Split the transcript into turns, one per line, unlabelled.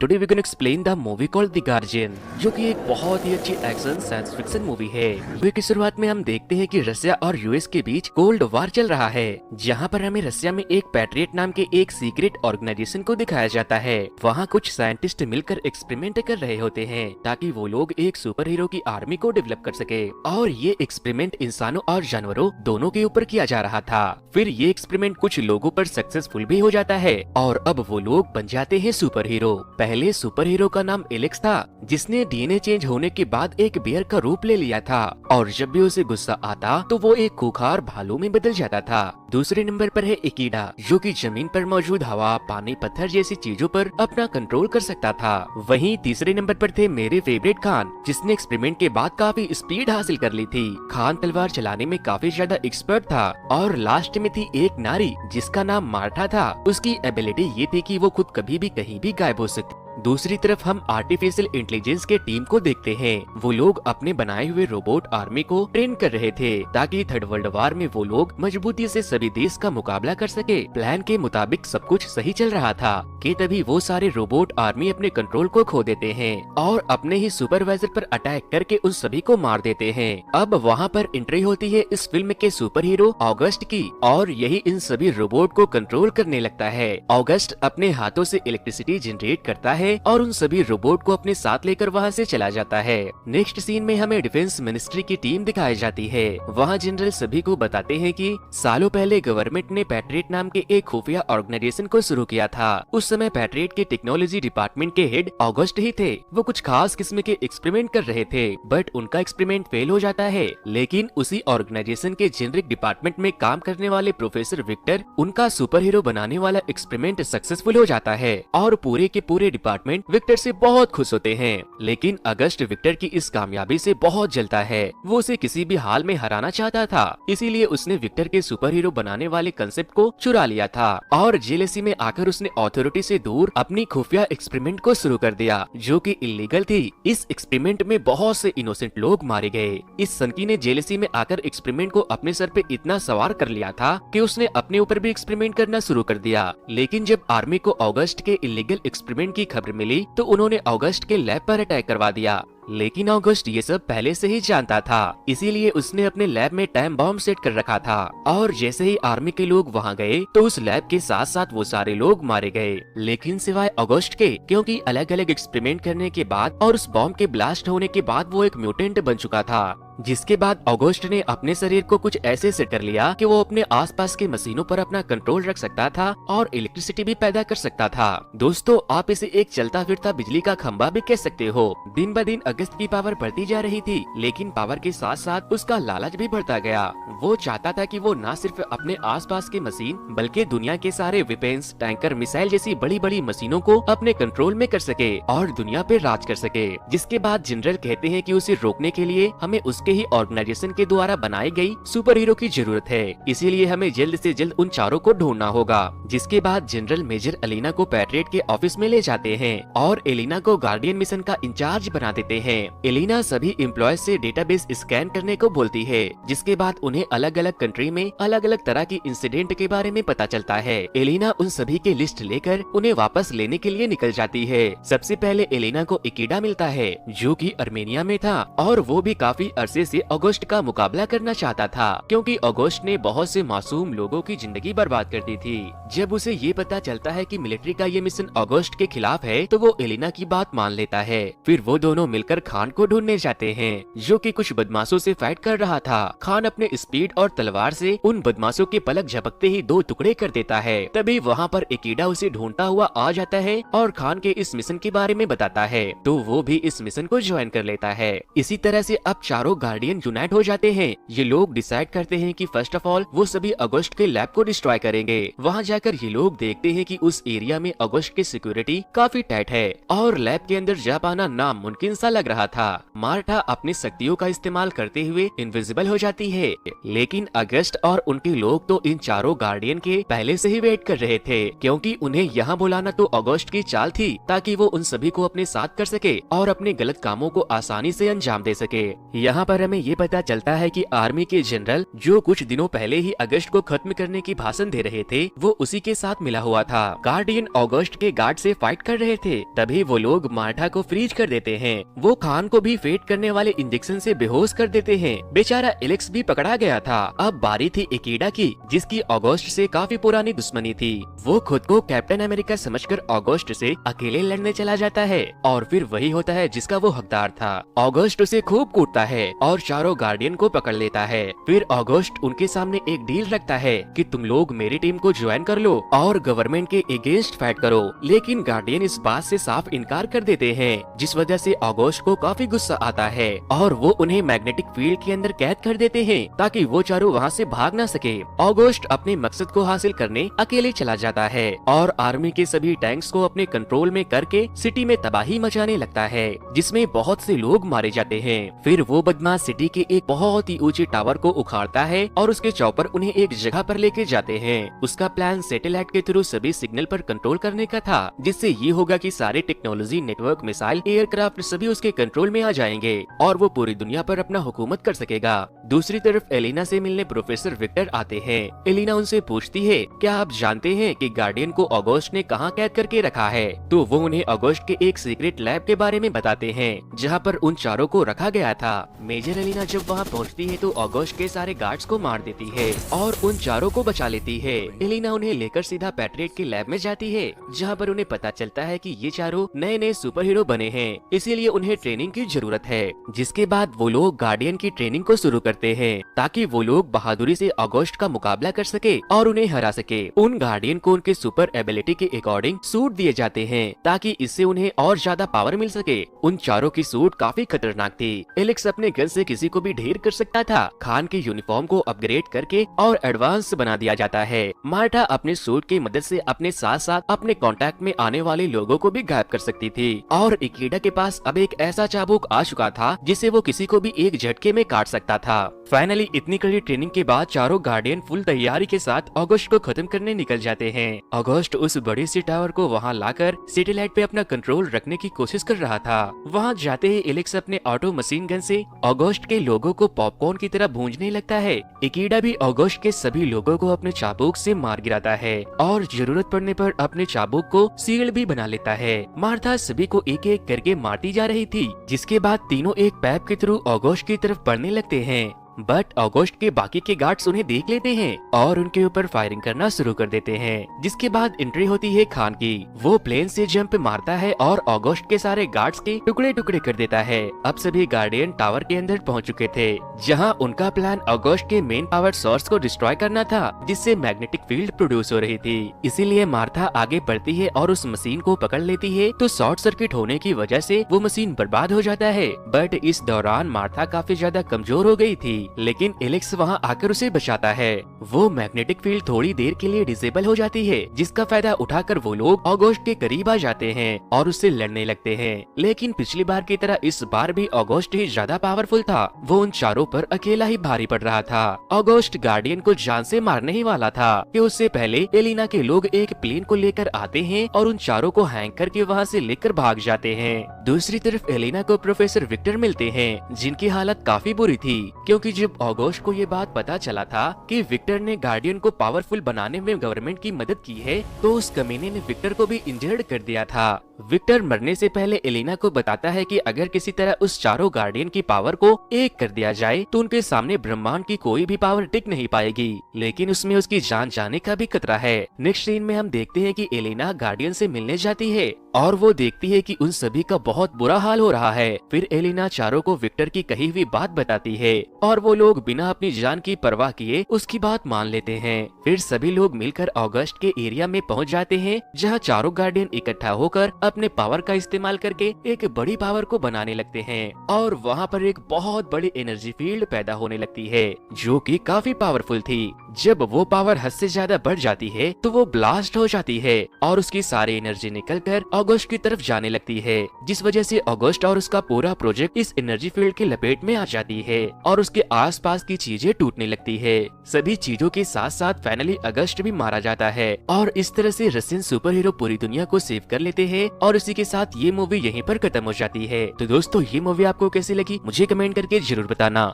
Today we can explain the movie called the Guardian, जो कि एक बहुत ही अच्छी एक्शन साइंस फिक्शन मूवी है। मूवी की शुरुआत में हम देखते हैं कि रसिया और यूएस के बीच कोल्ड वार चल रहा है, जहां पर हमें रसिया में एक पैट्रियट नाम के एक सीक्रेट ऑर्गेनाइजेशन को दिखाया जाता है। वहां कुछ साइंटिस्ट मिलकर एक्सपेरिमेंट कर रहे होते हैं ताकि वो लोग एक सुपर हीरो की आर्मी को डेवलप कर सके, और ये एक्सपेरिमेंट इंसानों और जानवरों दोनों के ऊपर किया जा रहा था। फिर ये एक्सपेरिमेंट कुछ लोगों पर सक्सेसफुल भी हो जाता है और अब वो लोग बन जाते हैं सुपर हीरो। पहले सुपर हीरो का नाम एलेक्स था, जिसने डीएनए चेंज होने के बाद एक बियर का रूप ले लिया था, और जब भी उसे गुस्सा आता तो वो एक खूंखार भालू में बदल जाता था। दूसरे नंबर पर है इकीडा, जो कि जमीन पर मौजूद हवा, पानी, पत्थर जैसी चीजों पर अपना कंट्रोल कर सकता था। वहीं तीसरे नंबर पर थे मेरे फेवरेट खान, जिसने एक्सपेरिमेंट के बाद काफी स्पीड हासिल कर ली थी। खान तलवार चलाने में काफी ज्यादा एक्सपर्ट था। और लास्ट में थी एक नारी, जिसका नाम मार्था था। उसकी एबिलिटी ये थी कि वो खुद कभी भी कहीं भी गायब हो सकती। दूसरी तरफ हम आर्टिफिशियल इंटेलिजेंस के टीम को देखते हैं। वो लोग अपने बनाए हुए रोबोट आर्मी को ट्रेन कर रहे थे ताकि थर्ड वर्ल्ड वार में वो लोग मजबूती से सभी देश का मुकाबला कर सके। प्लान के मुताबिक सब कुछ सही चल रहा था कि तभी वो सारे रोबोट आर्मी अपने कंट्रोल को खो देते हैं और अपने ही सुपरवाइजर पर अटैक करके उन सभी को मार देते हैं। अब वहाँ पर एंट्री होती है इस फिल्म के सुपर हीरो ऑगस्ट की, और यही इन सभी रोबोट को कंट्रोल करने लगता है। ऑगस्ट अपने हाथों से इलेक्ट्रिसिटी जनरेट करता है और उन सभी रोबोट को अपने साथ लेकर वहाँ से चला जाता है। नेक्स्ट सीन में हमें डिफेंस मिनिस्ट्री की टीम दिखाई जाती है। वहाँ जनरल सभी को बताते हैं कि सालों पहले गवर्नमेंट ने पैट्रियट नाम के एक खुफिया ऑर्गेनाइजेशन को शुरू किया था। उस समय पैट्रियट के टेक्नोलॉजी डिपार्टमेंट के हेड ऑगस्ट ही थे। वो कुछ खास किस्म के एक्सपेरिमेंट कर रहे थे, बट उनका एक्सपेरिमेंट फेल हो जाता है। लेकिन उसी ऑर्गेनाइजेशन के जेनरिक डिपार्टमेंट में काम करने वाले प्रोफेसर विक्टर, उनका सुपर हीरो बनाने वाला एक्सपेरिमेंट सक्सेसफुल हो जाता है और पूरे के पूरे डिपार्टमेंट विक्टर से बहुत खुश होते हैं। लेकिन अगस्त विक्टर की इस कामयाबी से बहुत जलता है। वो उसे किसी भी हाल में हराना चाहता था, इसीलिए उसने विक्टर के सुपर हीरो बनाने वाले कंसेप्ट को चुरा लिया था और जेलसी में आकर उसने अथॉरिटी से दूर अपनी खुफिया एक्सपेरिमेंट को शुरू कर दिया, जो कि इलीगल थी। इस एक्सपेरिमेंट में बहुत से इनोसेंट लोग मारे गए। इस सनकी ने जेलसी में आकर एक्सपेरिमेंट को अपने सर पे इतना सवार कर लिया था कि उसने अपने ऊपर भी एक्सपेरिमेंट करना शुरू कर दिया। लेकिन जब आर्मी को अगस्त के इलीगल एक्सपेरिमेंट की खबर मिली तो उन्होंने अगस्त के लैब पर अटैक करवा दिया। लेकिन अगस्त ये सब पहले से ही जानता था, इसीलिए उसने अपने लैब में टाइम बॉम्ब सेट कर रखा था, और जैसे ही आर्मी के लोग वहां गए तो उस लैब के साथ साथ वो सारे लोग मारे गए, लेकिन सिवाय अगस्त के, क्योंकि अलग अलग एक्सपेरिमेंट करने के बाद और उस बॉम्ब के ब्लास्ट होने के बाद वो एक म्यूटेंट बन चुका था। जिसके बाद अगस्त ने अपने शरीर को कुछ ऐसे सेट कर लिया कि वो अपने आसपास के मशीनों पर अपना कंट्रोल रख सकता था और इलेक्ट्रिसिटी भी पैदा कर सकता था। दोस्तों, आप इसे एक चलता फिरता बिजली का खंभा भी कह सकते हो। दिन ब दिन अगस्त की पावर बढ़ती जा रही थी, लेकिन पावर के साथ साथ उसका लालच भी बढ़ता गया। वो चाहता था कि वो न सिर्फ अपने आसपास के मशीन बल्कि दुनिया के सारे वेपन्स, टैंकर, मिसाइल जैसी बड़ी बड़ी मशीनों को अपने कंट्रोल में कर सके और दुनिया पे राज कर सके। जिसके बाद जनरल कहते हैं कि उसे रोकने के लिए हमें उसके ही ऑर्गेनाइजेशन के द्वारा बनाई गई सुपर हीरो की जरूरत है, इसीलिए हमें जल्द से जल्द उन चारों को ढूंढना होगा। जिसके बाद जनरल मेजर एलिना को पैट्रियट के ऑफिस में ले जाते हैं और एलिना को गार्डियन मिशन का इंचार्ज बना देते हैं। एलिना सभी एम्प्लॉयज से डेटाबेस स्कैन करने को बोलती है, जिसके बाद उन्हें अलग अलग कंट्री में अलग अलग तरह की इंसिडेंट के बारे में पता चलता है। एलिना उन सभी के लिस्ट लेकर उन्हें वापस लेने के लिए निकल जाती है। सबसे पहले एलिना को इकीडा मिलता है, जो कि अर्मेनिया में था, और वो भी काफी अरसे से अगस्त का मुकाबला करना चाहता था, क्योंकि अगस्त ने बहुत से मासूम लोगों की जिंदगी बर्बाद कर दी थी। जब उसे ये पता चलता है कि मिलिट्री का ये मिशन अगस्त के खिलाफ है, तो वो एलिना की बात मान लेता है। फिर वो दोनों मिलकर खान को ढूंढने जाते हैं, जो कि कुछ बदमाशों से फाइट कर रहा था। खान अपने स्पीड और तलवार से उन बदमाशों के पलक झपकते ही दो टुकड़े कर देता है। तभी वहाँ पर इकीडा उसे ढूंढता हुआ आ जाता है और खान के इस मिशन के बारे में बताता है, तो वो भी इस मिशन को ज्वाइन कर लेता है। इसी तरह से अब चारों गार्डियन यूनाइट हो जाते हैं। ये लोग डिसाइड करते हैं कि फर्स्ट ऑफ ऑल वो सभी अगस्त के लैब को डिस्ट्रॉय करेंगे। वहाँ जाकर ये लोग देखते हैं कि उस एरिया में अगस्त की सिक्योरिटी काफी टाइट है और लैब के अंदर जा पाना नामुमकिन सा लग लग रहा था। मार्था अपनी शक्तियों का इस्तेमाल करते हुए इनविजिबल हो जाती है, लेकिन अगस्ट और उनके लोग तो इन चारों गार्डियन के पहले से ही वेट कर रहे थे, क्योंकि उन्हें यहाँ बुलाना तो अगस्त की चाल थी ताकि वो उन सभी को अपने साथ कर सके और अपने गलत कामों को आसानी से अंजाम दे सके। यहाँ पर हमें ये पता चलता है कि आर्मी के जनरल जो कुछ दिनों पहले ही अगस्त को खत्म करने की भाषण दे रहे थे, वो उसी के साथ मिला हुआ था। गार्डियन अगस्त के गार्ड से फाइट कर रहे थे, तभी वो लोग मार्था को फ्रीज कर देते हैं। वो खान को भी फेड करने वाले इंजेक्शन से बेहोश कर देते हैं। बेचारा एलेक्स भी पकड़ा गया था। अब बारी थी इकीडा की, जिसकी अगस्त से काफी पुरानी दुश्मनी थी। वो खुद को कैप्टन अमेरिका समझकर अगस्त से अकेले लड़ने चला जाता है और फिर वही होता है जिसका वो हकदार था। अगस्त उसे खूब कूटता है और चारों गार्डियन को पकड़ लेता है। फिर अगस्त उनके सामने एक डील रखता है कि तुम लोग मेरी टीम को ज्वाइन कर लो और गवर्नमेंट के अगेंस्ट फाइट करो, लेकिन गार्डियन इस बात से साफ इनकार कर देते हैं, जिस वजह से अगस्त को काफी गुस्सा आता है और वो उन्हें मैग्नेटिक फील्ड के अंदर कैद कर देते हैं ताकि वो चारों वहाँ से भाग न सके। अगस्त अपने मकसद को हासिल करने अकेले चला जाता है और आर्मी के सभी टैंक्स को अपने कंट्रोल में करके सिटी में तबाही मचाने लगता है, जिसमें बहुत से लोग मारे जाते हैं। फिर वो बदमाश सिटी के एक बहुत ही ऊंचे टावर को उखाड़ता है और उसके चौपर उन्हें एक जगह पर लेके जाते हैं। उसका प्लान सैटेलाइट के थ्रू सभी सिग्नल पर कंट्रोल करने का था, जिससे ये होगा कि सारे टेक्नोलॉजी, नेटवर्क, मिसाइल, एयरक्राफ्ट सभी उसके कंट्रोल में आ जाएंगे और वो पूरी दुनिया पर अपना हुकूमत कर सकेगा। दूसरी तरफ एलिना से मिलने प्रोफेसर विक्टर आते हैं। एलिना उनसे पूछती है, क्या आप जानते हैं कि गार्डियन को अगस्त ने कहाँ कैद करके रखा है? तो वो उन्हें अगस्त के एक सीक्रेट लैब के बारे में बताते हैं, जहाँ पर उन चारों को रखा गया था। मेजर एलिना जब वहाँ पहुँचती है तो अगस्त के सारे गार्ड्स को मार देती है और उन चारों को बचा लेती है। एलिना उन्हें लेकर सीधा पैट्रियट के लैब में जाती है, जहाँ पर उन्हें पता चलता है कि ये चारों नए नए सुपर हीरो बने हैं, इसीलिए उन्हें ट्रेनिंग की जरूरत है। जिसके बाद वो लोग गार्डियन की ट्रेनिंग को शुरू करते हैं ताकि वो लोग बहादुरी से अगस्त का मुकाबला कर सके और उन्हें हरा सके। उन गार्डियन को उनके सुपर एबिलिटी के अकॉर्डिंग सूट दिए जाते हैं ताकि इससे उन्हें और ज्यादा पावर मिल सके। उन चारों की सूट काफी खतरनाक थी। एलेक्स अपने गन से किसी को भी ढेर कर सकता था। खान के यूनिफॉर्म को अपग्रेड करके और एडवांस बना दिया जाता है। मार्था अपने सूट की मदद से अपने साथ साथ अपने कांटेक्ट में आने वाले लोगों को भी गायब कर सकती थी और इकीडा के पास अब एक ऐसा चाबुक आ चुका था जिसे वो किसी को भी एक झटके में काट सकता था। फाइनली इतनी कड़ी ट्रेनिंग के बाद चारों गार्डियन फुल तैयारी के साथ अगस्त को खत्म करने निकल जाते हैं। अगस्त उस बड़े सी टावर को वहां लाकर सैटेलाइट पे अपना कंट्रोल रखने की कोशिश कर रहा था। वहां जाते ही एलेक्स अपने ऑटो मशीन गन से अगस्त के लोगों को पॉपकॉर्न की तरह भूंजने लगता है। इकीडा भी अगस्त के सभी लोगों को अपने चाबुक से मार गिराता है और जरूरत पड़ने पर अपने चाबुक को शील्ड भी बना लेता है। मार्था सभी को एक एक करके मारती जा रही थी, जिसके बाद तीनों एक पैप के थ्रू अगस्त की तरफ बढ़ने लगते हैं। बट अगस्त के बाकी के गार्ड्स उन्हें देख लेते हैं और उनके ऊपर फायरिंग करना शुरू कर देते हैं, जिसके बाद एंट्री होती है खान की। वो प्लेन से जंप मारता है और अगस्त के सारे गार्ड्स के टुकड़े टुकड़े कर देता है। अब सभी गार्डियन टावर के अंदर पहुंच चुके थे, जहां उनका प्लान अगस्त के मेन पावर सोर्स को डिस्ट्रॉय करना था, जिससे मैग्नेटिक फील्ड प्रोड्यूस हो रही थी। इसीलिए मार्था आगे बढ़ती है और उस मशीन को पकड़ लेती है, तो शॉर्ट सर्किट होने की वजह से वो मशीन बर्बाद हो जाता है। बट इस दौरान मार्था काफी ज्यादा कमजोर हो गई थी, लेकिन एलेक्स वहां आकर उसे बचाता है। वो मैग्नेटिक फील्ड थोड़ी देर के लिए डिसेबल हो जाती है, जिसका फायदा उठाकर वो लोग अगस्त के करीब आ जाते हैं और उससे लड़ने लगते हैं। लेकिन पिछली बार की तरह इस बार भी अगस्त ही ज्यादा पावरफुल था। वो उन चारों पर अकेला ही भारी पड़ रहा था। अगस्त गार्डियन को जान से मारने ही वाला था कि उससे पहले एलिना के लोग एक प्लेन को लेकर आते हैं और उन चारों को हैंग करके वहाँ से लेकर भाग जाते हैं। दूसरी तरफ एलिना को प्रोफेसर विक्टर मिलते हैं, जिनकी हालत काफी बुरी थी, क्योंकि जब अगस्त को ये बात पता चला था कि विक्टर ने गार्डियन को पावरफुल बनाने में गवर्नमेंट की मदद की है, तो उस कमीने ने विक्टर को भी इंजर्ड कर दिया था। विक्टर मरने से पहले एलिना को बताता है कि अगर किसी तरह उस चारों गार्डियन की पावर को एक कर दिया जाए तो उनके सामने ब्रह्मांड की कोई भी पावर टिक नहीं पाएगी, लेकिन उसमें उसकी जान जाने का भी खतरा है। नेक्स्ट सीन में हम देखते हैं कि एलिना गार्डियन से मिलने जाती है और वो देखती है कि उन सभी का बहुत बुरा हाल हो रहा है। फिर एलिना चारों को विक्टर की कही हुई बात बताती है और वो लोग बिना अपनी जान की परवाह किए उसकी बात मान लेते हैं। फिर सभी लोग मिलकर अगस्त के एरिया में पहुंच जाते हैं, जहां चारों गार्डियन इकट्ठा होकर अपने पावर का इस्तेमाल करके एक बड़ी पावर को बनाने लगते हैं और वहाँ पर एक बहुत बड़ी एनर्जी फील्ड पैदा होने लगती है जो कि काफी पावरफुल थी। जब वो पावर हद से ज्यादा बढ़ जाती है तो वो ब्लास्ट हो जाती है और उसकी सारी एनर्जी निकलकर ऑगस्ट की तरफ जाने लगती है, जिस वजह से ऑगस्ट और उसका पूरा प्रोजेक्ट इस एनर्जी फील्ड की लपेट में आ जाती है और उसके आसपास की चीजें टूटने लगती है। सभी चीजों के साथ साथ फाइनली अगस्त भी मारा जाता है और इस तरह से रशियन सुपर हीरो पूरी दुनिया को सेव कर लेते हैं और इसी के साथ ये मूवी यहीं पर खत्म हो जाती है। तो दोस्तों, ये मूवी आपको कैसी लगी मुझे कमेंट करके जरूर बताना।